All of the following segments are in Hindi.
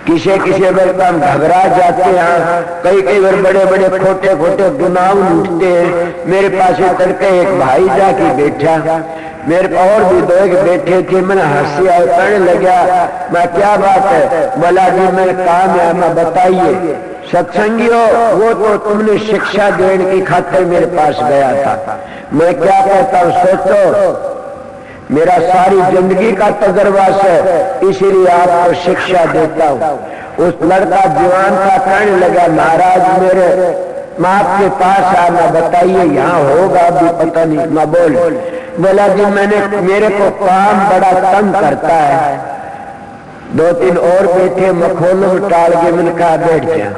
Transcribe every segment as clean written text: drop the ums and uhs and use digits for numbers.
किसी किसी वक्त हम घबरा जाते हैं, कई कई बार बड़े बड़े खोटे खोटे गुनाह लूटते हैं। मेरे पास तड़के एक भाई जाके बैठा, मेरे और भी दो एक बैठे थे, मैंने हंसी आए करने लगा, मैं क्या बात है? बोला जी मेरे काम है, मैं बताइए। सत्संगियों, वो तो तुमने शिक्षा देने की खातिर मेरे पास गया था। मैं क्या कहता हूँ, सोचो मेरा सारी जिंदगी का तजर्बा है, इसीलिए आपको शिक्षा देता हूँ। उस लड़का जवान का कहने लगा, महाराज मेरे माँ के पास आना, बताइए यहाँ होगा भी पता नहीं। मैं बोला जी मेरे को काम बड़ा तंग करता है। दो तीन और बैठे, मखोलों टाल के मैंने कहा बैठ गया,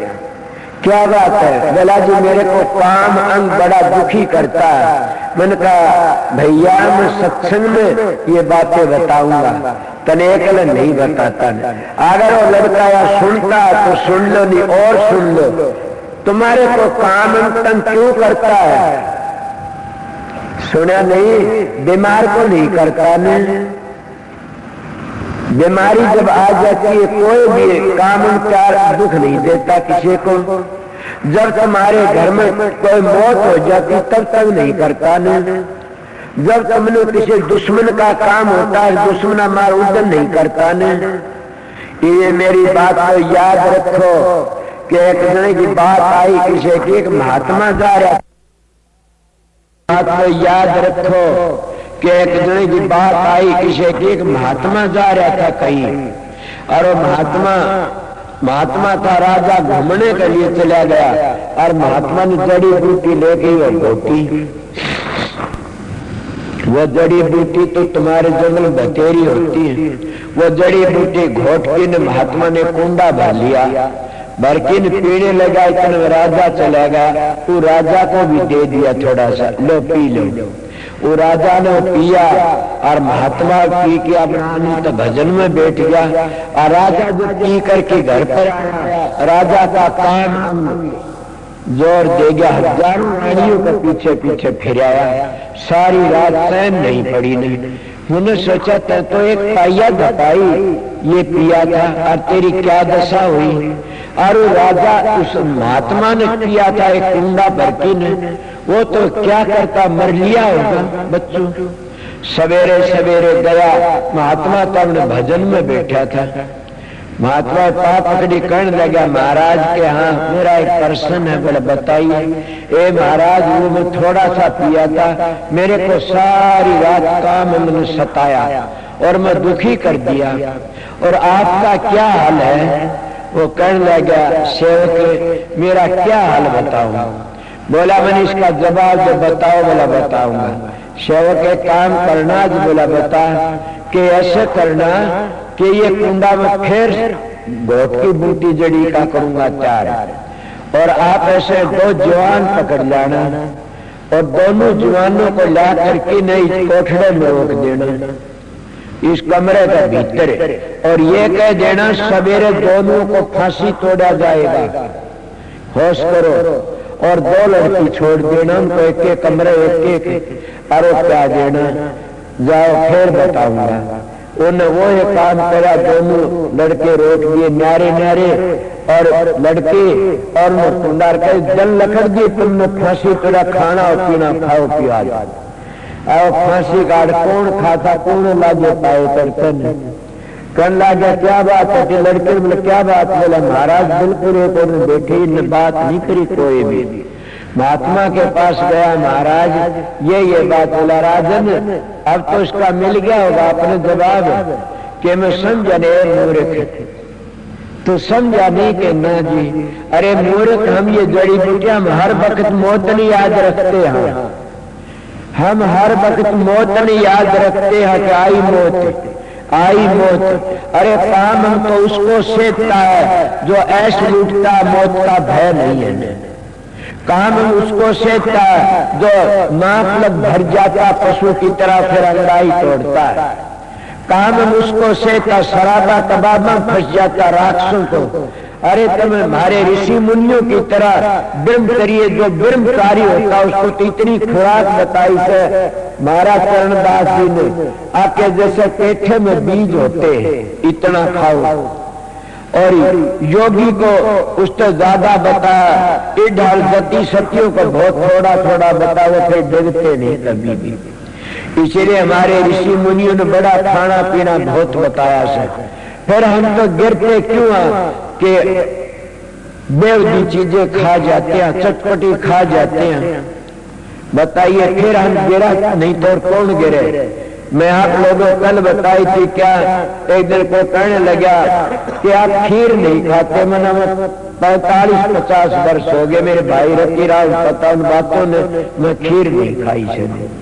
क्या बात है? बोला जी मेरे को काम अंग बड़ा दुखी करता है। मैंने कहा भैया मैं सत्संग में ये बातें बताऊंगा, तने अकेले नहीं बताता। अगर वो लड़का या सुनता तो सुन लो, नहीं और सुन लो। तुम्हारे को काम अंग तंग क्यों करता है? सुना नहीं? बीमार को नहीं करता नहीं। बीमारी जब आ जाती है, कोई भी काम चार दुख नहीं देता किसी को। जब तुम्हारे घर में कोई मौत हो जाती तब तक नहीं करता नहीं। जब तुमने किसी दुश्मन का काम होता है, दुश्मन हमारा उधर नहीं करता नहीं। ये मेरी बात को याद रखो कि एक जने की बात आई, किसी की एक महात्मा जा रहा, बात को याद रखो कि एक जने की बात आई, किसी की एक महात्मा जा रहा था कहीं, और महात्मा था, राजा घूमने के लिए चला गया, और महात्मा ने जड़ी बूटी ले गई वो घोटी। वो जड़ी बूटी तो तुम्हारे जंगल बतेरी होती है। वो जड़ी बूटी घोट के ने महात्मा ने कुंडा भर लिया, भर के ने पीने लगा। इतना राजा चला गया, तो राजा को भी दे दिया थोड़ा सा, लो पी लो। वो राजा ने पिया, और महात्मा पी के अपना तो भजन में बैठ गया। और राजा जो पी करके घर पर आया, राजा का काम जोर दे गया, हजारों रानियों के पीछे पीछे फिर आया। सारी रात चैन नहीं पड़ी नहीं। उन्होंने सोचा था तो एक पाइया दपाई ये पिया था, और तेरी क्या दशा हुई? और राजा उस महात्मा ने पिया था एक कुंडा भर के ने, वो तो क्या करता, मर लिया होगा बच्चों। सवेरे सवेरे गया, महात्मा तो अपने भजन में बैठा था। महात्मा पाप पकड़ी कहने लगा, महाराज के यहाँ मेरा एक प्रश्न है। बोले बताइए। ए महाराज, वो मैं थोड़ा सा पिया था, मेरे को सारी रात काम मैंने सताया और मैं दुखी कर दिया, और आपका क्या हाल है? वो कहने लगा, सेवक मेरा क्या हाल बताऊं? बोला मैंने इसका जवाब जो बताओ। बोला बताऊंगा। सेवक एक काम करना, जो बोला बता, कि ऐसे करना कि ये कुंडा में फिर घोट की बूटी जड़ी का करूंगा 4, और आप ऐसे 2 जवान पकड़ लाना, और दोनों जवानों को ला करके नहीं कोठड़े में रोक देना इस कमरे का भीतर, और ये कह देना सवेरे दोनों को फांसी तोड़ा जाएगा, होश करो। और 2 लड़की छोड़ देना, उनको एक एक कमरे एक एक आरोप क्या देना, जाओ फिर बताऊंगा। उन्हें वो ये काम करा, दोनों लड़के रोक दिए न्यारे न्यारे, और लड़के और कुंडार कर जल लकड़ दिए, तुमने फांसी तोड़ा, खाना और पीना खाओ पियो आज। और फांसी काट कौन खाता, कौन लागे पाए करतन कन लागे। क्या बात है? लड़के बोले क्या बात? बोला महाराज बिल्कुल एक बैठे ने बात नहीं करी कोई भी। महात्मा के पास गया, महाराज ये बात। बोला राजन अब तो इसका मिल गया होगा अपने जवाब, कि मैं समझा नहीं मूर्ख, तो समझा नहीं कि ना जी। अरे मूर्ख, हम ये जड़ी बूटियां हम हर वक्त मौत नहीं याद रखते हैं, हम हर वक्त मौत नहीं याद रखते हैं कि आई मौत। अरे काम हम तो उसको सेकता है जो ऐश लूटता, मौत का भय नहीं है। काम हम उसको सेकता है जो नाक लग भर जाता पशु की तरह फिर अंगड़ाई तोड़ता है। काम हम उसको सेकता, शराबा कबाब में फंस जाता राक्षसों को। अरे तुम हमारे ऋषि मुनियों की तरह ब्रह्म करिए, जो ब्रह्मचारी होता उसको तो इतनी खुराक बताई से महाराज चरणदास जी ने, आपके जैसे पेठे में बीज होते हैं इतना खाओ। और योगी को उससे ज्यादा बताया, इधर गति सतियों को बहुत थोड़ा थोड़ा बताओ, फिर डरते नहीं कभी भी। इसलिए हमारे ऋषि मुनियों ने बड़ा खाना पीना बहुत बताया से, फिर हम तो गिरते क्यों हैं कि बेवदी चीजें खा जाते हैं, चटपटी खा जाते हैं। बताइए फिर हम गिरा नहीं तो और कौन गिरे। मैं आप लोगों को कल बताई थी, क्या एक दिन को कहने लगा कि आप खीर नहीं खाते। मना 45-50 वर्ष हो गए मेरे भाई रखी राव, पता उन बातों ने मैं खीर नहीं खाई से।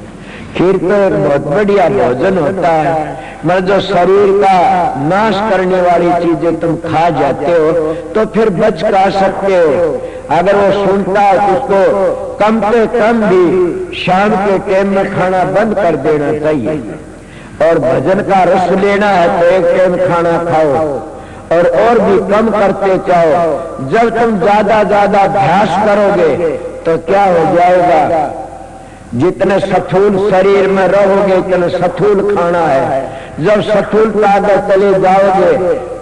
खीर तो एक बहुत बढ़िया भोजन होता है, मगर जो शरीर का नाश करने वाली चीजें तुम खा जाते हो तो फिर बच कर सकते हो। अगर वो सुनता है तो उसको कम से कम भी शाम के टाइम में खाना बंद कर देना चाहिए। और भजन का रस लेना है तो एक टाइम खाना खाओ और भी कम करते जाओ। जब तुम ज्यादा अभ्यास करोगे तो क्या हो जाएगा, जितने स्थूल शरीर में रहोगे इतने स्थूल खाना है। जब स्थूल आगे चले जाओगे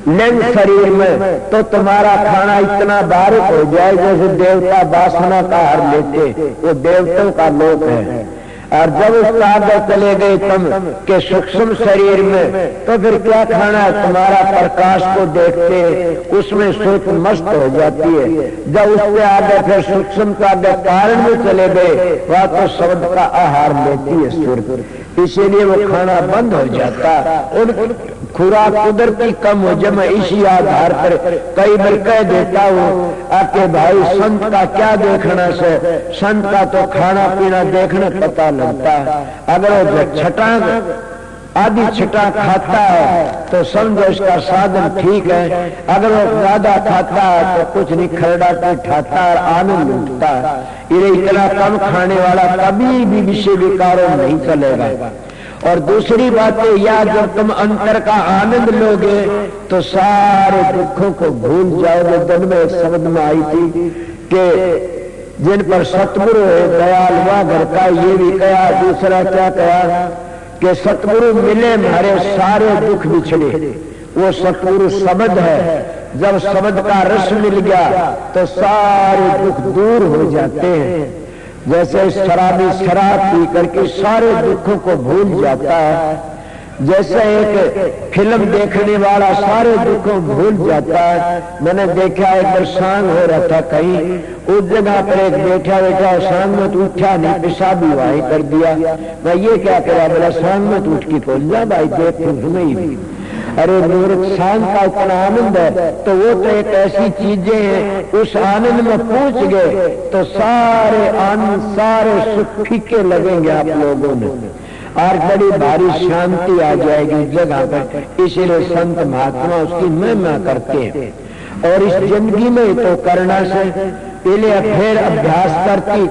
लिंग शरीर में तो तुम्हारा खाना इतना बारीक हो जाए जैसे देवता वासना का हर लेते, वो देवताओं का लोक है। और जब उसका आगे चले गए तुम के सूक्ष्म शरीर में तो फिर क्या खाना है, तुम्हारा प्रकाश को देखते उसमें सोच मस्त हो जाती है। जब उसके आगे फिर सूक्ष्म का आगे कारण में चले गए वह तो शब्द का आहार लेती है सुर, इसीलिए वो खाना बंद हो जाता। उन खुराक कुदरती कम हो जब मैं इसी आधार पर कई बार कह देता हूँ आपके भाई संत का क्या देखना से, संत का तो खाना पीना देखना पता लगता है। अगर वो छटाक आदि छटा खाता है तो समझो इसका साधन ठीक है। अगर वो ज्यादा खाता है तो कुछ नहीं, खरड़ा पे ठाता और आनंद लूटता है। ये इतना कम खाने वाला कभी भी विषय विकारों नहीं चलेगा। और दूसरी बात है, या जब तुम अंतर का आनंद लोगे तो सारे दुखों को भूल जाओगे। दिन में एक शब्द में आई थी कि जिन पर सतगुरु है दयाल वह घर का, ये भी कहा। दूसरा क्या कहा कि सतगुरु मिले हमारे सारे दुख बिछड़े। वो सतगुरु शब्द है, जब शब्द का रस मिल गया तो सारे दुख दूर हो जाते हैं। जैसे शराबी शराब पी करके सारे दुखों को भूल जाता है, जैसे एक फिल्म देखने वाला सारे दुखों भूल जाता है। मैंने देखा एक बार सांग हो रहा था कहीं, उस जगह पर एक बैठा सांग में तो उठा नहीं, पेशाब भी वहीं कर दिया। मैं ये क्या करा, बोला सांग में तो उठ के खोल जा भाई, देख तुम्हें ही। अरे मेरे सांग का इतना आनंद है तो वो तो एक ऐसी चीजें हैं, उस आनंद में पहुंच गए तो सारे आनंद सारे सुख फीके लगेंगे आप लोगों में, और बड़ी भारी शांति आ जाएगी जगह पर। इसलिए संत महात्मा उसकी महिमा करते हैं। और इस जिंदगी में तो करना से पहले फिर अभ्यास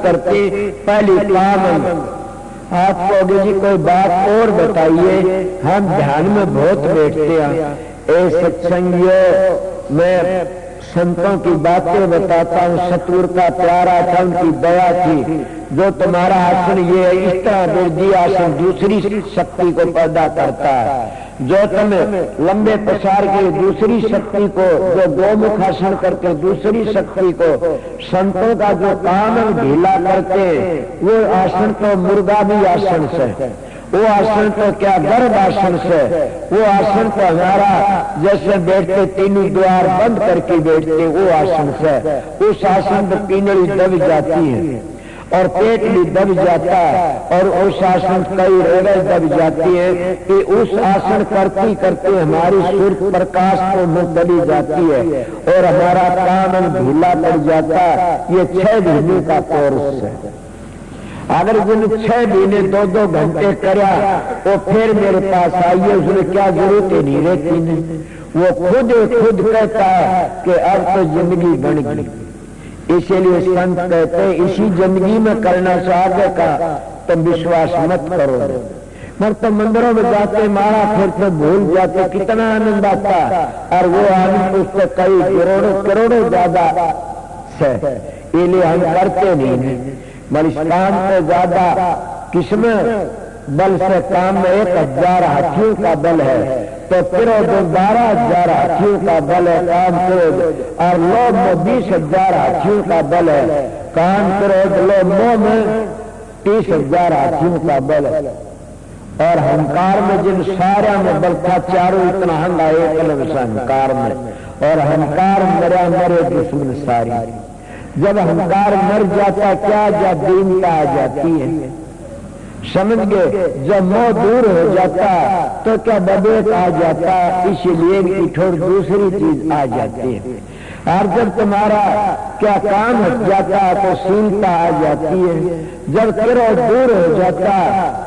करते पहली काम आप कहोगे जी कोई बात और बताइए, हम ध्यान में बहुत बैठते हैं। ए सत्संगियों, मैं संतों की बातें बताता हूँ। सतगुरु का प्यारा था, उनकी दया थी। जो तुम्हारा आसन ये इस तरह वृद्धि आसन दूसरी शक्ति को पैदा करता है। जो तुम लंबे प्रसार के दूसरी शक्ति को, जो गोमुख आसन करके दूसरी शक्ति को, संतों का जो काम ढीला करते वो आसन तो मुर्गा भी आसन से, वो आसन तो क्या गर्भ आसन से, वो आसन तो हमारा जैसे बैठते तीनों द्वार बंद करके बैठते वो आसन से, उस आसन पर पीनड़ी दब जाती है और पेट भी दब जाता है, और उस आसन कई हृदय दब जाती है कि उस आसन करते करते हमारी सूर्य प्रकाश को मुँह चली जाती है और हमारा कान ढीला पड़ जाता है। ये 6 महीने का कोर्स है। अगर जिन 6 महीने 2-2 घंटे करा तो फिर मेरे पास आइए, उसमें क्या जरूरत ही नहीं रहती नहीं। वो खुद कहता है कि अब तो जिंदगी बन गई। इसीलिए संत कहते हैं इसी जिंदगी में करना चाहते का तुम विश्वास मत करो। मगर तो मंदिरों में जाते मारा फिर तो भूल जाते, कितना आनंद आता, और वो आनंद उससे कई करोड़ों ज्यादा से। इसलिए हम करते नहीं, बल काम से ज्यादा किसमें बल से काम में 1000 हाथियों का बल है, तो क्रोध 12,000 हाथियों का बल है, काम क्रोध, और लोभ में 20,000 हाथियों का बल है, काम क्रोध लोभ मोह में 30,000 हाथियों का बल है। और अहंकार में जिन सारा में बल था, चारों इतना हंगा एक अहंकार में, और अहंकार मरा मरे दुश्मन सारी। जब अहंकार मर जाता क्या जा दीनता आ जाती है, समझ गए। जब मोह दूर हो जाता तो क्या विवेक आ जाता, इसीलिए इठोर दूसरी चीज आ जाती है। और जब तुम्हारा क्या काम हट जाता तो शीलता आ जाती है। जब क्रोध दूर हो जाता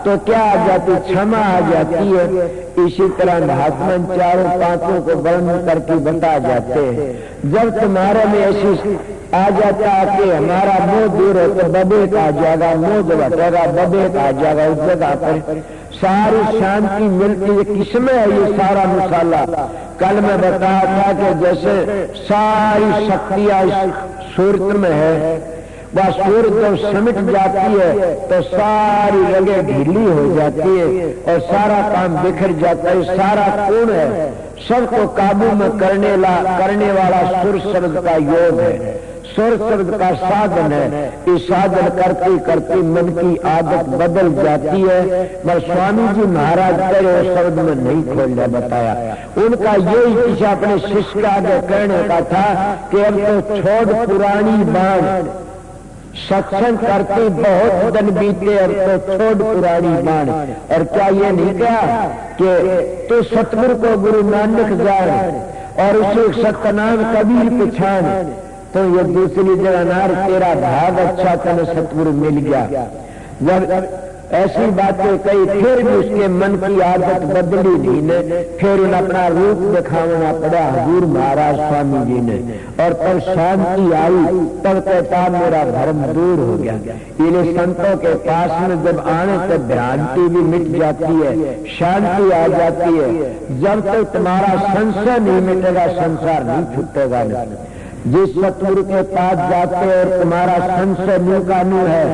तो क्या आ जाती, क्षमा आ जाती है। इसी तरह महात्मा चारों पांचों को वर्णन करके बता जाते हैं। जब तुम्हारे में ऐसी आ जाता कि हमारा मोह दूर हो तो विवेक आ जाएगा, मोह जब हटेगा विवेक आ जाएगा, उस जगह पर सारी शांति मिलती है। किसमें है ये सारा मसाला? कल मैं बताया था कि जैसे सारी शक्तियां सूर्य में है, वह सूर्य जब सिमट जाती है तो सारी जगह ढीली हो जाती है और सारा काम बिखर जाता है। सारा पूर्ण है, सबको काबू में करने वाला सूर्य शब्द का योग है, सूर्य शब्द का साधन है। इस साधन करते करते मन की आदत बदल जाती है। मगर स्वामी जी महाराज तेरे शब्द में नहीं खोलने बताया। उनका यही पीछे अपने शिष्य का आगे कहने का था कि अब तो छोड़ पुरानी बाण, सत्संग करते बहुत दिन बीते, अब तो छोड़ पुरानी बाण। और क्या ये नहीं कहा कि तू सतगुरु को गुरु नानक जान और उसे सतनाम कबीर पहचान, तो ये दूसरी जगह नार तेरा भाग अच्छा तने सतगुरु मिल गया। जब ऐसी बातें कही फिर भी उसके मन की आदत बदली नहीं ने, फिर उन्हें अपना रूप दिखाना पड़ा हजूर महाराज स्वामी जी ने। और तब शांति आई, तब कहता मेरा धर्म दूर हो गया। इन्हें संतों के पास में जब आने तो भ्रांति भी मिट जाती है, शांति आ जाती है। जब तक तुम्हारा संशय नहीं मिटेगा संसार नहीं छूटेगा। जिस सतगुरु के पास जाते और तुम्हारा संशय न्यूकानू है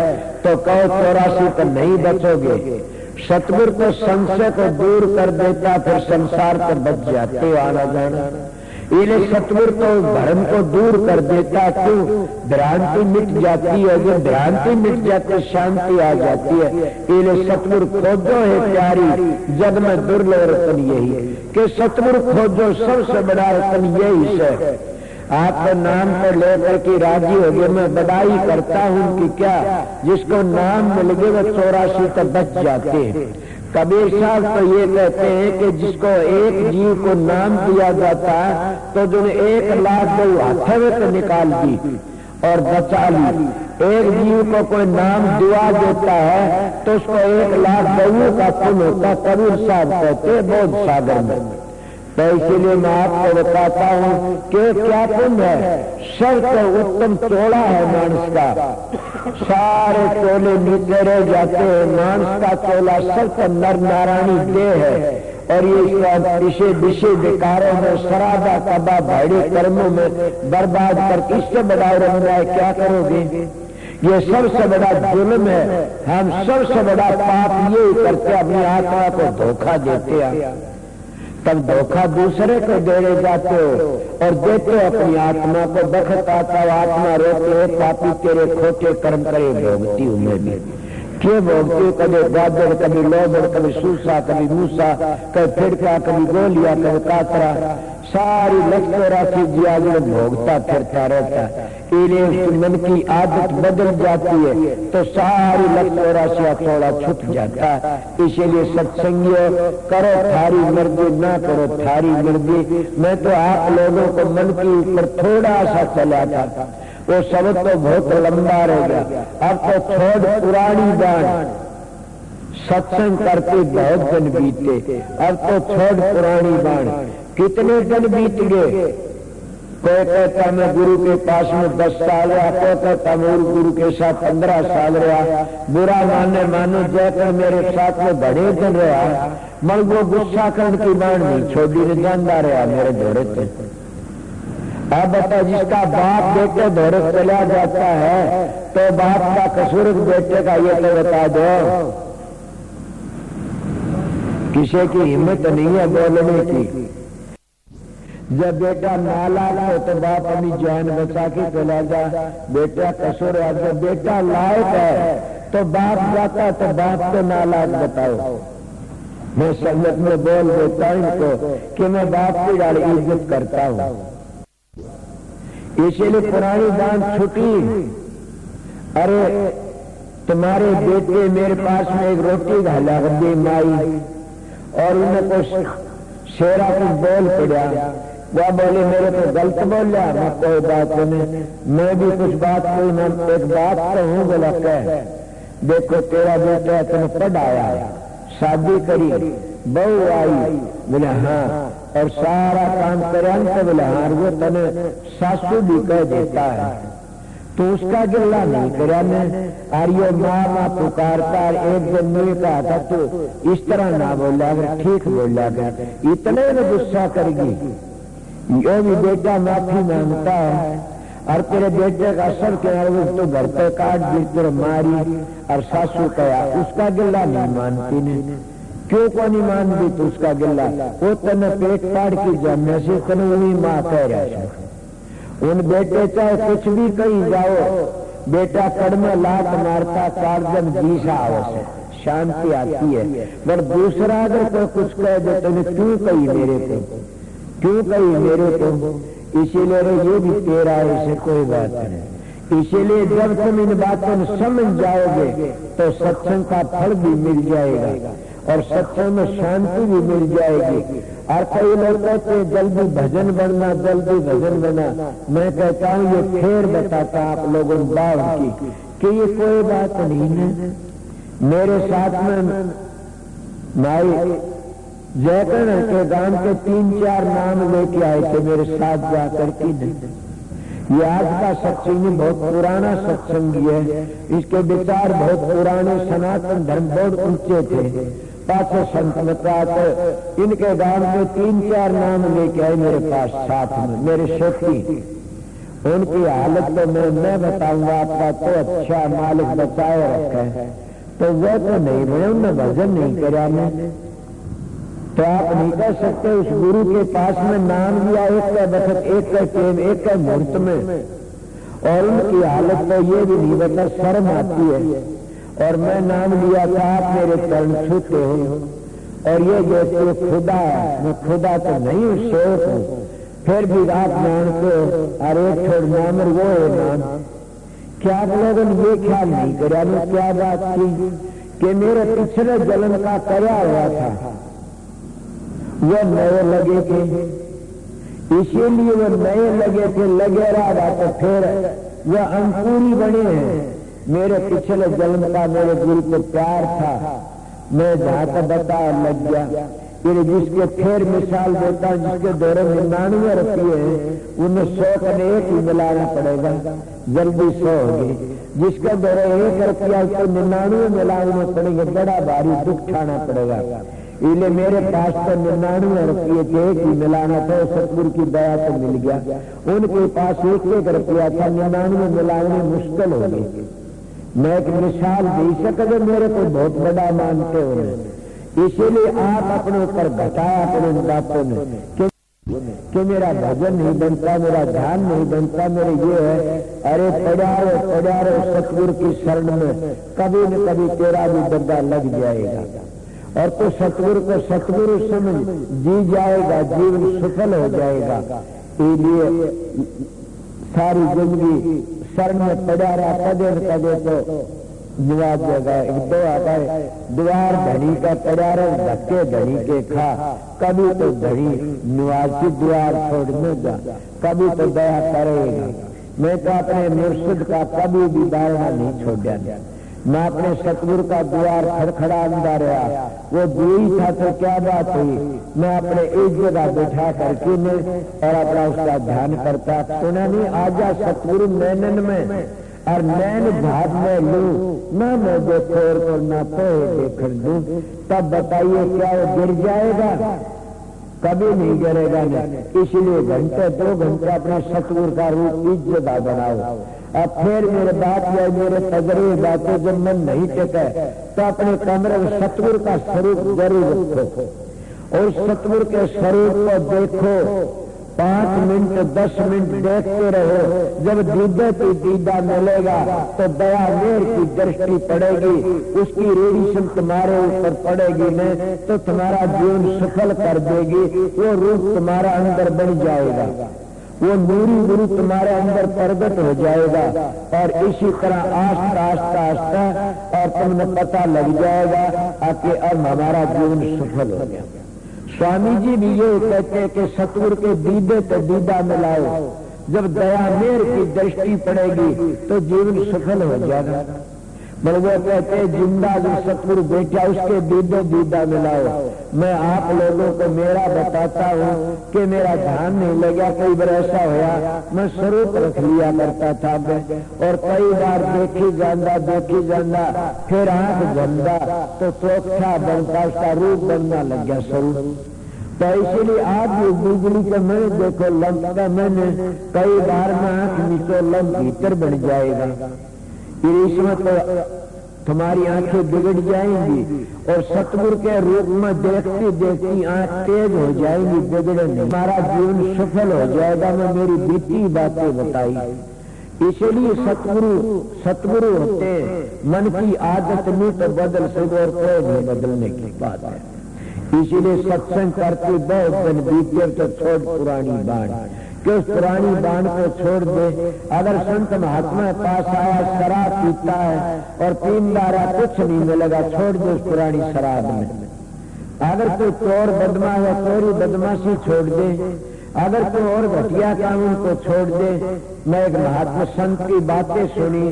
तो कहो 84 पर नहीं बचोगे। सतगुरु तो संशय को दूर कर देता, फिर संसार पर बच जाते हो आना जाना। इन्हें सतगुरु तो भ्रम को दूर कर देता, क्यों? भ्रांति मिट जाती है। जब भ्रांति मिट जाती शांति आ जाती है। इन्हें सतगुरु खोजो है प्यारी, जग में दुर्लभ रतन यही कि सतगुरु खोजो, सबसे बड़ा रतन यही है। आप नाम को लेकर के राजी हो गए, मैं बधाई करता हूँ कि क्या जिसको नाम मिल गए वो 84 तक बच जाते हैं। कबीर साहब तो ये कहते हैं कि जिसको एक जीव को नाम दिया जाता है तो जो 1 लाख गौ हाथों में तो निकाल दी और बचा ली। एक जीव को कोई नाम दुआ देता है तो उसको 1 लाख गऊ का पुण्य होता। कबीर साहब कहते बोध सागर में। तो इसीलिए मैं आपको बताता हूँ कि क्या पुण्य है। सबसे उत्तम चोला है मानस का, सारे चोले नीचे रह जाते हैं। मानस का चोला सबसे नर नारायणी देह है। और ये इसे विषय विकारों में, शराबा कबा भाड़ी कर्मों में बर्बाद कर इससे बड़ा रंगा क्या करोगे? ये सबसे बड़ा जुल्म है। हम सबसे बड़ा पाप ये करते अपनी आत्मा को धोखा देते हैं। तब धोखा दूसरे को देने जाते हो और देते हो अपनी आत्मा को। बखत आता हो आत्मा रोते पापी तेरे खोटे कर्म करे भोगती हूँ मैं भी। क्यों भोगती हूँ? कभी गाजर, कभी लोबर, कभी सूसा, कभी मूसा, कभी फिरका, कभी गोलिया, कभी कातरा, सारी लक्ष्य राशि जिया में भोगता फिरता रहता। इन्हें मन की आदत बदल जाती है तो सारी लक्ष्य राशि थोड़ा छूट जाता। इसीलिए सत्संगियों करो थारी मर्जी, ना करो थारी मर्जी। मैं तो आप लोगों को मन की ऊपर थोड़ा सा चला था, वो सब तो बहुत लंबा रह गया। अब तो छोड़ पुरानी बात, सत्संग करते बहुत दिन बीते, अब तो छोड़ पुरानी बात। कितने दिन बीत गए? कोई कहता मैं गुरु के पास में 10 साल रहा, कोई कहता मैं गुरु के साथ 15 साल रहा। बुरा मानो जयकर मेरे साथ में बड़े दिन रहा, मगर वो गुस्सा करने की बात नहीं छोड़ी ने जानदा रहा मेरे दौरे थे। अब बता, जिसका बाप बेटे दौरे चला जाता है तो बाप का कसूर बेटे का ये तो बता दो। किसी की हिम्मत नहीं है बोलने की। जब बेटा नालायक हो तो बाप अपनी जान बचा के चला जा, बेटा कसूर है। जब बेटा लायक है तो बाप जाता, तो बाप को नालायक बताओ। मैं संगत में बोल देता हूं इनको कि मैं बाप की डाल इज्जत करता हूं। इसीलिए पुरानी बात छुटी। अरे तुम्हारे बेटे मेरे पास में एक रोटी घाला दी माई, और उनको शेरा कुछ बोल पड़ा। वह बोले मेरे को गलत बोल लिया। मैं कोई बात नहीं, मैं भी कुछ बात कोई ना, एक बात तो हूँ। बोला कह, देखो तेरा बेटा तुम पढ़ाया, शादी करी, बहू आई। बोले हाँ, और सारा काम करा। तो बोले हाँ, वो तने सासू भी कह देता है, तो उसका गिल्ला नहीं करा मैं। और ये माँ पुकारता, एक दिन मुझे कहा था तो इस तरह ना बोला कर, ठीक बोला कर, इतने में गुस्सा करेगी। ये भी बेटा माफी मांगता है, और तेरे बेटे का असर क्या है, तो घर पे काट दी, तेरे मारी। और सासू कहा उसका गिल्ला नहीं मानती ने, क्यों को नहीं मानती तो उसका गिल्ला, वो तने पेट फाड़ की जमने से तने वही माँ कह रहा है। उन बेटे चाहे कुछ भी कहीं जाओ, बेटा कड़मे लात मारता, कारजन जीसा आवश्य, शांति आती है। पर दूसरा अगर कोई कुछ कह दे तो क्यों कही मेरे को, क्यों कही मेरे को, इसीलिए ये भी तेरा है, इसे कोई बात नहीं। इसीलिए जब तुम इन बातों में समझ जाओगे तो सत्संग का फल भी मिल जाएगा, और सत्संग में शांति भी मिल जाएगी। और कई लोग कहते हैं जल्दी भजन बनना, जल्दी भजन बना। मैं कहता हूँ ये फेर बताता आप लोगों बाव की कि ये कोई बात नहीं है। मेरे साथ में माई जयकर्ण के गांव के 3-4 नाम लेके आए थे मेरे साथ जाकर के। ये आज का सत्संग बहुत पुराना सत्संग है, इसके विचार बहुत पुराने सनातन धर्म बहुत ऊंचे थे। पांचों संत मित्र इनके गांव में 3-4 नाम लेके आए मेरे पास साथ में, मेरे शेखी। उनकी हालत तो मैं बताऊंगा आपका, तो अच्छा मालिक बचाए रखे। तो वो तो नहीं बने, उनने भजन नहीं करा मैं, तो आप नहीं कह सकते। उस गुरु के पास में नाम लिया, एक का बखत, एक का प्रेम, एक का मुहूर्त में, और उनकी हालत तो ये भी नहीं बता, शर्म आती है। और मैं नाम लिया था, आप मेरे चरण छूते हो, और ये जैसे खुदा है, मैं खुदा तो नहीं हूँ, सेवक हूँ, फिर भी आप मानते हो। अरे छोड़ नाम, वो है नाम। क्या आप लोगों ने ये ख्याल नहीं करा मैं क्या बात की कि मेरे पिछले जन्म का कया हुआ था, वो नए लगे थे, इसीलिए वो नए लगे थे, लगे रहा तो फिर वो अंकुरी बने हैं। मेरे पिछले जन्म का मेरे गुरु को प्यार था, मैं जहाँ तक बता लग गया। फिर जिसके फिर मिसाल देता हूँ, जिसके दौरे 99 रुपये हैं, उन्हें 100 का 1 ही मिलाना पड़ेगा, जल्दी 100 होगी। जिसके दौरे 1 रुपया उसको 99 मिलाने पड़ेंगे, बड़ा भारी दुख उठाना पड़ेगा। इसलिए मेरे पास तो 99 रुपये थे, 1 ही मिलाना था, सतगुरु की दया तो मिल गया। उनके पास 1-1 रुपया था, 99 मिलाने मुश्किल हो गई। मैं एक मिसाल दे सकते, मेरे को बहुत बड़ा मानते हो, इसीलिए आप अपने ऊपर घटाया अपने इन बातों में कि मेरा भजन नहीं बनता, मेरा ध्यान नहीं बनता, मेरे ये है। अरे पड़ा रहो सतगुरु की शरण में, कभी न कभी तेरा भी डब्बा लग जाएगा, और तो सतगुरु को सतगुरु समझ जी जाएगा, जीवन सफल हो जाएगा। इसलिए सारी जिंदगी शरण में पड़ा रहा, कदे तो निवास जगह एक दो आता है, द्वार धनी का पड़ा रहे, धक्के धनी के खा। कभी तो धनी निवासी द्वार छोड़ने जा, कभी तो दया करेगा। मैं तो अपने मुर्शिद का कभी भी दायरा नहीं छोड़ा, मैं अपने सतगुरु का द्वार खड़खड़ाता रहा। वो दूरी था तो क्या बात हुई, मैं अपने एक जगह बैठा करके और अपना उसका ध्यान करता। सुना नहीं, आजा सतगुरु नैनन में और नैन भाग में लू, ना मैं देखो और ना तो देख लू। तब बताइए क्या वो गिर जाएगा? कभी नहीं गिरेगा नहीं। इसलिए घंटे 2 घंटे अपने सतगुरु का रूप इज्जत बनाओ। अब फिर मेरे बात या मेरे तजर्बे बातें जब मन नहीं टेके तो अपने कमरे में सतगुरु का स्वरूप जरूर रखो और सतगुरु के स्वरूप को देखो। 5 मिनट 10 मिनट देखते रहो। जब दीदा की दीदा मिलेगा तो दया मेर की दृष्टि पड़ेगी, उसकी रेडिएशन तुम्हारे ऊपर पड़ेगी नहीं तो तुम्हारा जीवन सफल कर देगी। वो रूप तुम्हारा अंदर बन जाएगा, वो नूरी गुरु तुम्हारे अंदर प्रकट हो जाएगा और इसी तरह आस्ता आस्ता आस्ता और तुमने पता लग जाएगा कि अब हमारा जीवन सफल हो गया। स्वामी जी भी ये कहते हैं कि सतगुरु के दीदे तो दीदा मिलाओ। जब दया मेर की दृष्टि पड़ेगी तो जीवन सफल हो जाएगा। मगर वो कहते हैं जिंदा जो सतगुरु बैठा उसके दीदे दीदा मिलाओ। मैं आप लोगों को मेरा बताता हूँ कि मेरा ध्यान नहीं लगा। कई बार ऐसा होया मैं स्वरूप रख लिया करता था और कई बार देखी जाना फिर आंख झंडा तो चौथा बनता उसका रूप बनना लग गया स्वरूप। तो इसीलिए आज ये बिजली का मैंने देखो लंका मैंने कई बार में आंख नीचे लंक भीतर बन जाएगा। इसमें तो तुम्हारी आंखें बिगड़ जाएंगी और सतगुरु के रूप में देखती देखती आंख तेज हो जाएंगी, बिगड़ेंगे। हमारा जीवन सफल हो जाएगा। मैं मेरी बीती बातें बताई। इसलिए सतगुरु होते मन की आदत नहीं तो बदल सको और कोई नहीं बदलने की बात है। इसीलिए सत्संग करते बहुत दिन बीते तो छोड़ पुरानी बाण कि उस पुरानी बाण को छोड़ दे। अगर संत महात्मा पास आया शराब पीता है और पीनदारा कुछ नहीं मिलेगा, छोड़ दे उस पुरानी शराब में। अगर कोई चोर बदमाश है चोरी बदमाशी छोड़ दे। अगर कोई और घटिया काम उनको छोड़ दे। मैं एक महात्मा संत की बातें सुनी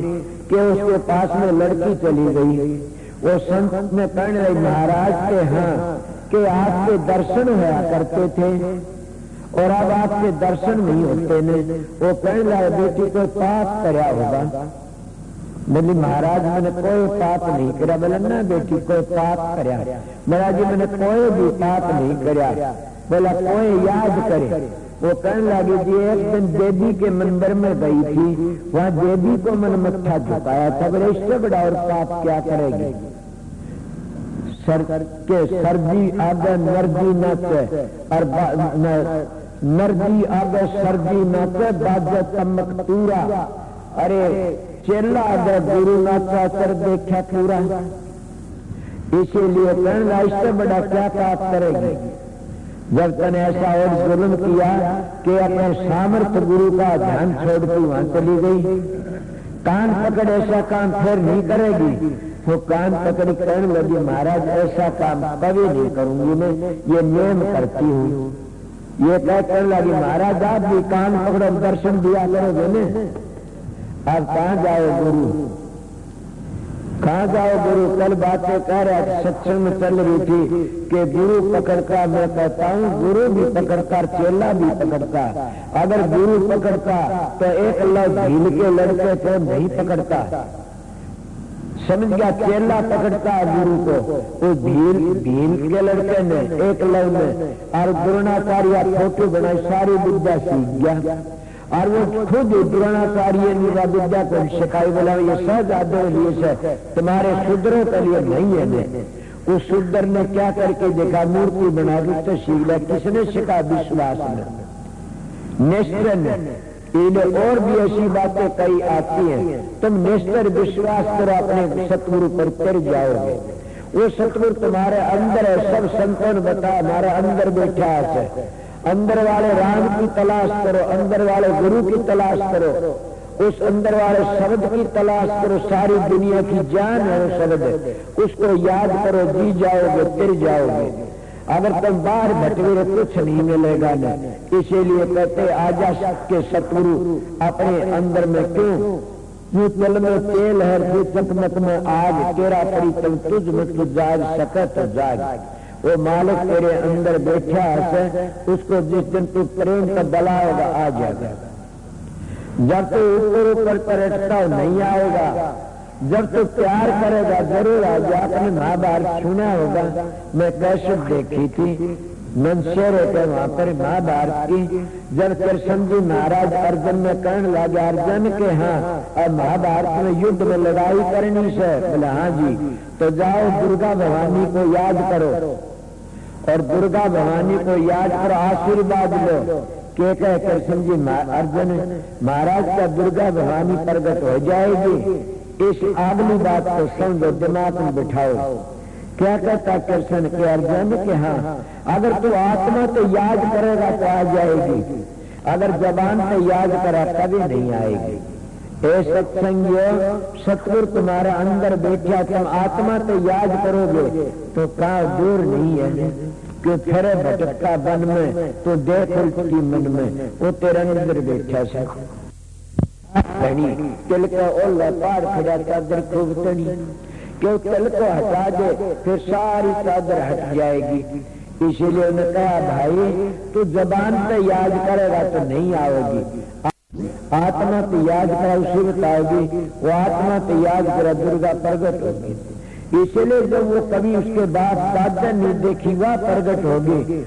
कि उसके पास में लड़की चली गई। वो संत ने कहने लगे महाराज के हाँ कि आपके दर्शन हुआ करते थे और अब आपके दर्शन नहीं होते ने। वो कहने लगे बेटी कोई पाप करया होगा। बोली महाराज मैंने कोई पाप नहीं करा। बोला ना बेटी कोई पाप करया। महाराज जी मैंने कोई भी पाप नहीं करया। बोला कोई याद करे। वो कहने लगे जी एक दिन देवी के मंदिर में गई थी, वहाँ देवी को मन मत्था झुकाया था। बोले इससे बड़ा और पाप क्या करेगी। सर्दी आगे नर्दी नाचे और नर्दी आगे सर्दी नाचे बाजे तमक पूरा। अरे चेला आगे गुरु नाचा कर देखा पूरा। इसीलिए कहना इससे बड़ा क्या पाप करेगी। जब तने ऐसा और जुल्म किया कि अपने सामर्थ्य गुरु का ध्यान छोड़ के वहां चली गई। कान पकड़ ऐसा काम फिर नहीं करेगी। वो कान पकड़ कहने लगी महाराज ऐसा काम कभी नहीं करूंगी, मैं ये नियम करती हूँ। ये कहने लगी महाराज आप भी कान पकड़ो दर्शन दिया करोगे न। अब कहाँ जाओ गुरु, कहाँ जाओ गुरु। कल बातें कह रहे सत्संग में चल रही थी कि गुरु पकड़ता, मैं कहता हूँ गुरु भी पकड़ता चेला भी पकड़ता। अगर गुरु पकड़ता तो एक लव भील के लड़के को नहीं पकड़ता, समझ गया। चेला पकड़ता गुरु को, वो भील के लड़के ने एक लव ने और द्रोणाचार्य फोटो बनाई, सारी विद्या सीख गया। और वो खुद द्रोणाचार्य ने विद्या को सिखाई। बोला ये सहज आदर लिए से तुम्हारे शूद्रों के लिए नहीं है। उस शूद्र ने क्या करके देखा मूर्ति बना दी तो सीख लिया। किसने सिखा विश्वास में निश्चय ने। इन्हें और भी ऐसी बातें कई आती हैं। तुम निश्चय विश्वास करो अपने सतगुरु पर तर जाओगे। वो सतगुरु तुम्हारे अंदर है। सब संतों ने बताया हमारे अंदर बैठा है। अंदर वाले राम की तलाश करो, अंदर वाले गुरु की तलाश करो, उस अंदर वाले शब्द की तलाश करो। सारी दुनिया की जान है वो शब्द, उसको याद करो, जी जाओगे तिर जाओगे। अगर तुम बाहर भटके कुछ नहीं मिलेगा न। इसीलिए कहते आजा के सतगुरु अपने अंदर में क्यों यू तल में तेल है फिर चकमक में आग, तेरा परी तुम तुझ में तू जाग सके तो जाग। वो मालिक तेरे अंदर बैठा है, उसको जिस दिन तू प्रेम का दलाएगा आ जाएगा। जब तू ऊपर ऊपर तरटता नहीं आएगा, जब तू प्यार करेगा जरूर आ जा। अपने महाभारत सुना होगा, मैं कैसे देखी थी नंदशेर है वहां पर महाभारत की जब कृष्ण जी महाराज अर्जुन में कहने लगे अर्जुन के हाँ अब महाभारत में युद्ध में लड़ाई करनी से, बोले हाँ जी, तो जाओ दुर्गा भवानी को याद करो और दुर्गा भवानी को याद करो, आशीर्वाद लो। के कहे कृष्ण जी अर्जुन महाराज का दुर्गा भवानी प्रकट हो जाएगी, इस अगली बात को समझो, दिमाग में बिठाओ। क्या कहता कृष्ण के अर्जुन के हाँ अगर तू आत्मा तो याद करेगा तो आ जाएगी, अगर जबान से याद करा कभी नहीं आएगी। ए सत्संगियों, सतगुरु तुम्हारे अंदर बैठा, तुम आत्मा तो याद करोगे तो कहाँ दूर नहीं है कि फिर भटकता वन में तो देख उल्टी मन में, वो तेरे अंदर बैठा से तिल का ओला पार खड़ा चादर खूब तनी, क्यों तिल को हटा दे फिर सारी चादर हट जाएगी। इसीलिए उन्होंने कहा भाई तू जबान पे याद करेगा तो नहीं आओगी, आत्मा तो याद करा उसे बताओगी, वो आत्मा तो याद करा दुर्गा प्रकट होगी। इसलिए जब वो कभी उसके बाद साधन नहीं देखी वह प्रकट होगी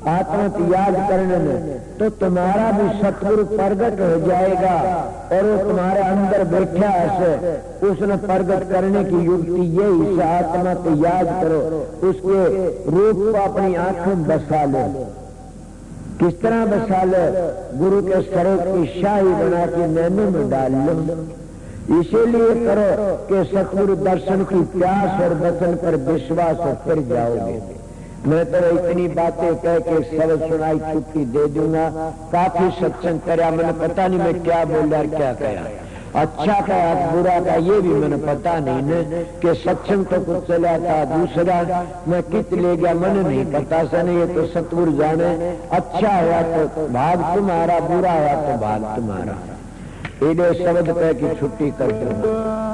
आत्मा तो याद करने में, तो तुम्हारा भी सतगुरु प्रकट हो जाएगा और वो तुम्हारे अंदर बैठा ऐसे, उसने प्रकट करने की युक्ति यही से आत्मा तो याद करो, उसके रूप को अपनी आंखों में बसा लो। किस तरह बसा लो? गुरु के स्वरूप की शाही बना के नैनों में डाल लो। इसीलिए करो कि सतगुरु दर्शन की प्यास और वचन पर विश्वास हो, फिर जाओगे। मैं तो इतनी बातें कह के सब सुनाई छुट्टी दे दूंगा। काफी सत्संग कराया, मैंने पता नहीं मैं क्या बोल रहा क्या कहा, अच्छा कहा बुरा कहा ये भी मैंने पता नहीं न कि सत्संग तो कुछ चला था, दूसरा मैं कित ले गया मैंने नहीं पता सन, ये तो सतगुरु जाने। अच्छा हुआ तो भाग तुम्हारा, बुरा हुआ तो भाग तुम्हारा। इन्हें शब्द कह की छुट्टी कर दूंगा।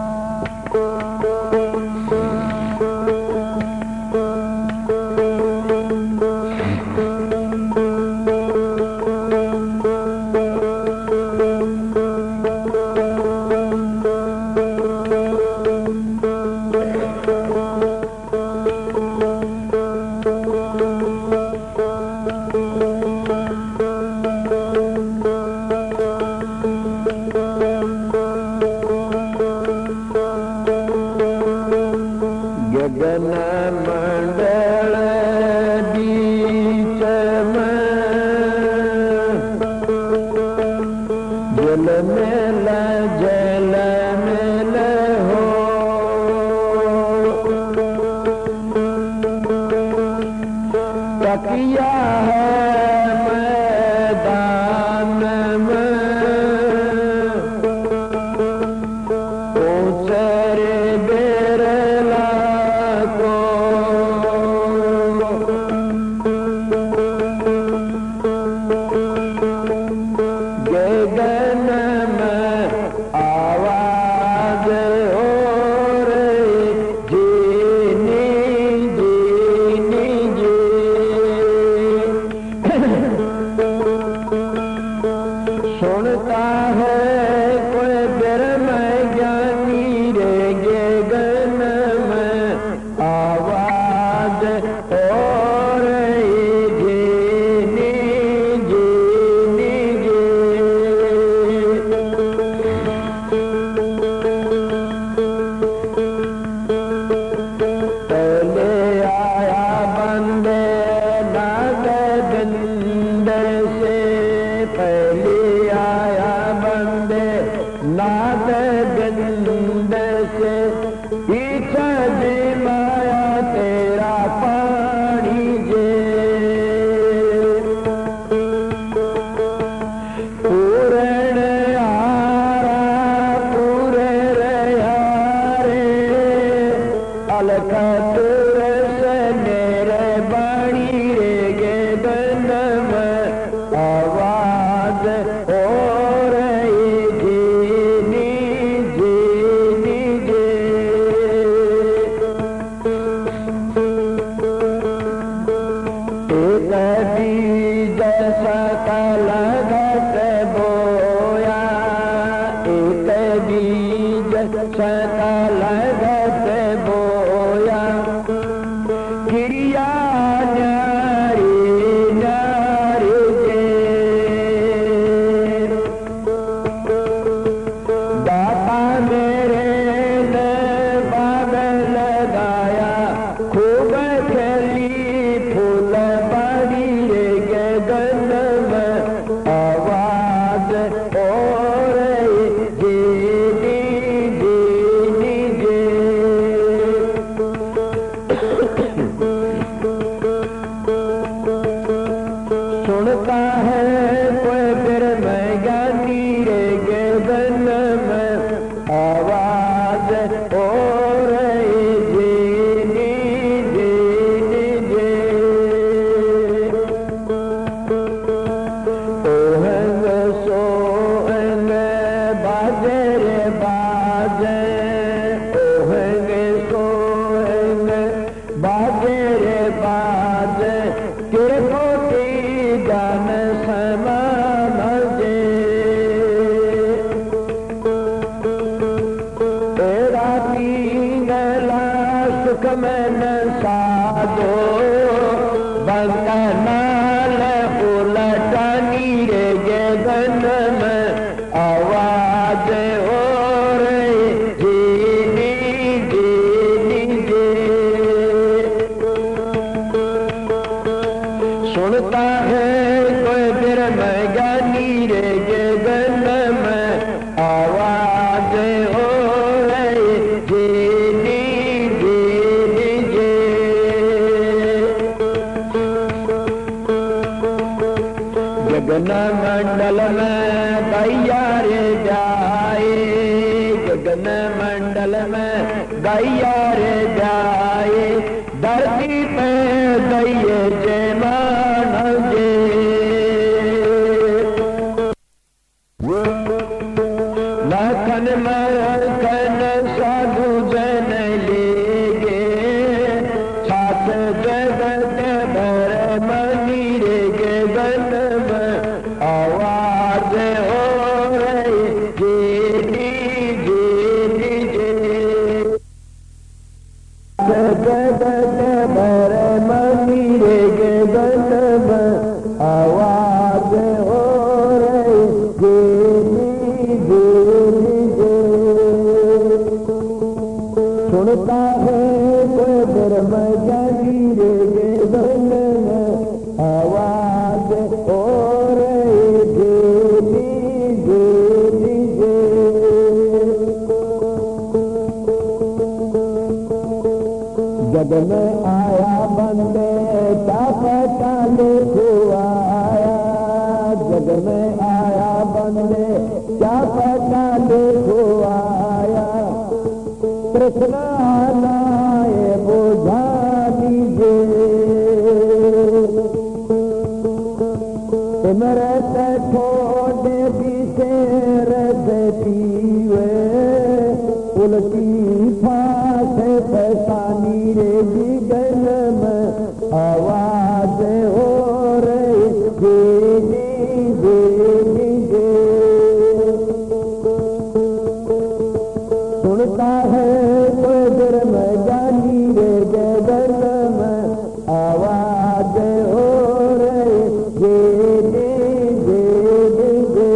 क्रिया न्यारी रे गगन में आवाज हो रही जीनी जीनी जे। गगन मंडल में गैया रे जाए, गगन मंडल में गैया रे जाए, धरती पे गैये जे मानव जे। लखन मखन साधु जन लेगे, छात जगत भर मनी रे गगन में आवाज हो रही जीनी जीनी जे। जगत भर मनी रे गगन में आवाज हो रही जीनी जीनी जे। सुनता है कोई धर्म जागी रे गगन में आवाज हो रही जीनी जीनी जे। जग में आया बंदे क्या पता देखो आया, जग में आया बंदे क्या पता देखो आया। कृष्ण आनाए बुझा दीजिए, इमरत छोड़े पीछे रस पीवे, उल्टी फांस फसानी रे गगन में आवाज हो रही जीनी जीनी जे। सुनता है कोई धर्म जानी रे गगन में आवाज हो रही जीनी जीनी जे।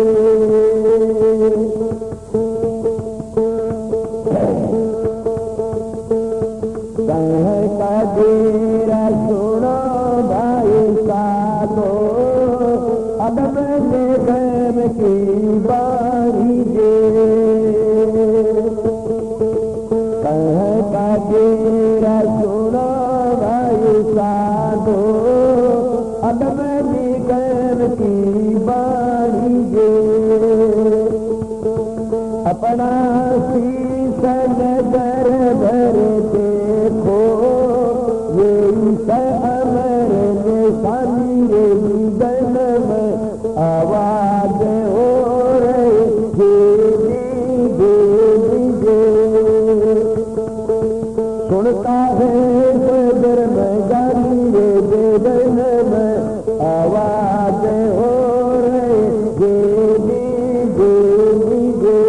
कबीरा सुनो भाई साधो, अब मैंने प्रेम की बारी जे। कबीरा सुनो भाई साधो, अब मैंने प्रेम की बारी जे। अपना शीश नजर भर देखो, अमर निशानी रे गगन में आवाज हो रही जीनी जीनी जे। सुनता है सदर में गानी रे गगन में आवाज हो रही जीनी जीनी जे।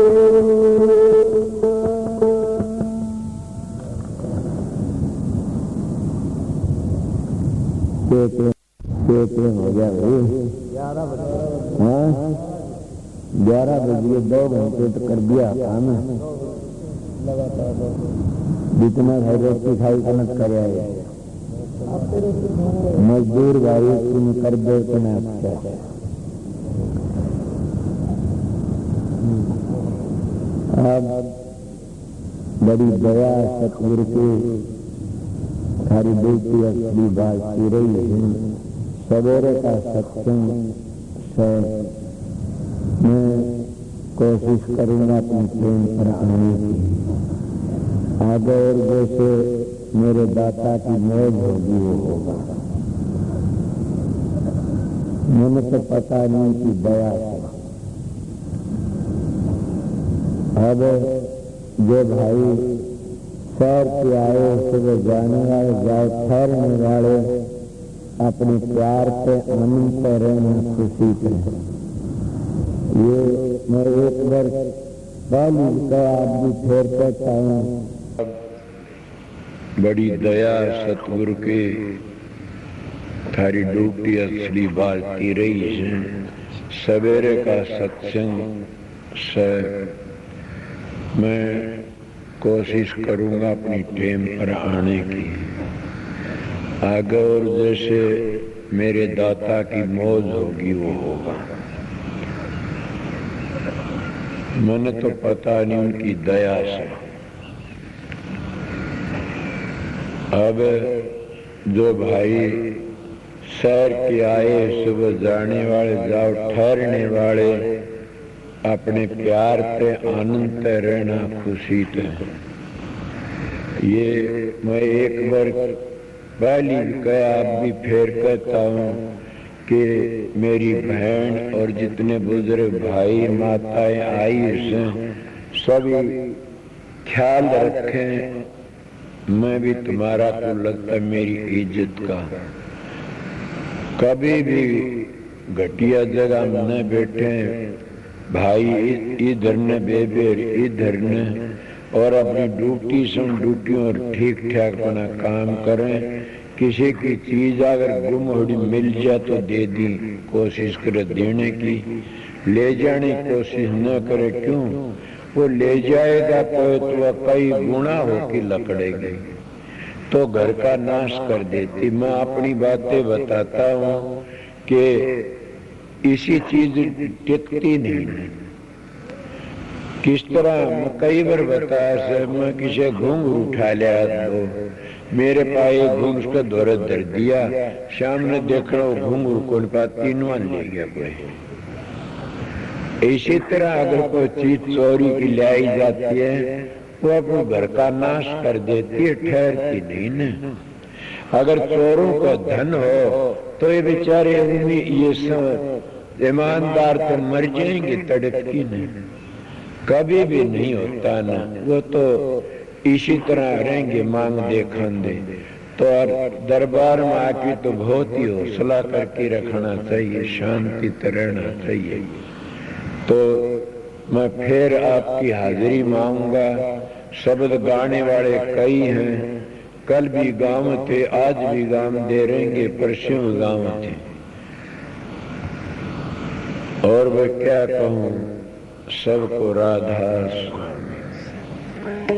पेटे हो गया भाई, 11 बजे 2 घंटे तो कर दिया काम। जितना है रोटी खाई का मत कर आए, मजदूर भाई तुम कर दो तो मैं अच्छा। अब बड़ी दया सतगुरु की थारी बेटी असली बात की रही है। सवेरे का सत्संग से मैं कोशिश करूंगा अपनी प्रेम पर आने की। आगे और जैसे मेरे दाता की मौज होगी वो होगा। मैंने तो पता नहीं कि दया है। अब जो भाई शहर से आए सुबह जाने वाले जाए ठहरने वाले अपने प्यार से आनंद से रहना खुशी से। ये मैं एक बार पहली का आदमी फिर कहता हूँ। बड़ी दया सतगुरु के थारी ड्यूटी असली बालती रही है। सवेरे का सत्संग से मैं कोशिश करूंगा अपनी टेम पर आने की। आगे और जैसे मेरे दाता की मौज होगी वो होगा। मैंने तो पता नहीं उनकी दया से। अब जो भाई सैर के आए, सुबह जाने वाले, जाओ ठहरने वाले, अपने प्यार पे आनंद पे रहना, खुशी पे। ये मैं एक बार पहली कहा, अब भी फिर कहता हूँ कि मेरी बहन और जितने बुजुर्ग भाई माताएं आई हैं, सभी ख्याल रखें। मैं भी तुम्हारा को लगता है मेरी इज्जत का। कभी भी घटिया जगह में न बैठे, भाई इधर न बेबेर इधर न, और अपनी ड्यूटी सुन ड्यूटियों और ठीक ठाक अपना काम करें। किसी की चीज अगर गुम होड़ी मिल जाए तो दे दी, कोशिश करे देने की, ले जाने की कोशिश न करे। क्यों? वो ले जाएगा तो कई गुना होके लकड़ेगी, तो घर का नाश कर देती। मैं अपनी बातें बताता हूँ कि इसी चीज टिकती नहीं। किस तरह मैं कई बार बताया से, मैं किसी घूंघ उठा लिया तो मेरे पाए घूंघ उसका दौरा दर दिया, शाम ने देखना वो घूंघ कौन पा तीनों ले गया कोई। इसी तरह अगर कोई चीज चोरी की लाई जाती है, वो अपने घर का नाश कर देती है, ठहरती नहीं न। अगर चोरों का धन हो तो ये बेचारे ये सब ईमानदार तो मर जाएंगे, तड़प की नहीं, कभी भी नहीं होता ना। वो तो इसी तरह रहेंगे, मांग दे खांदे। तो दरबार में आके तो बहुत ही हौसला करके रखना चाहिए, शांति से रहना चाहिए। तो मैं फिर आपकी हाजिरी मांगूंगा। शब्द गाने वाले कई हैं, कल भी गाँव थे, आज भी गाँव दे रहेंगे, परसों गाँव थे। और मैं क्या कहूँ, सबको राधा स्वामी।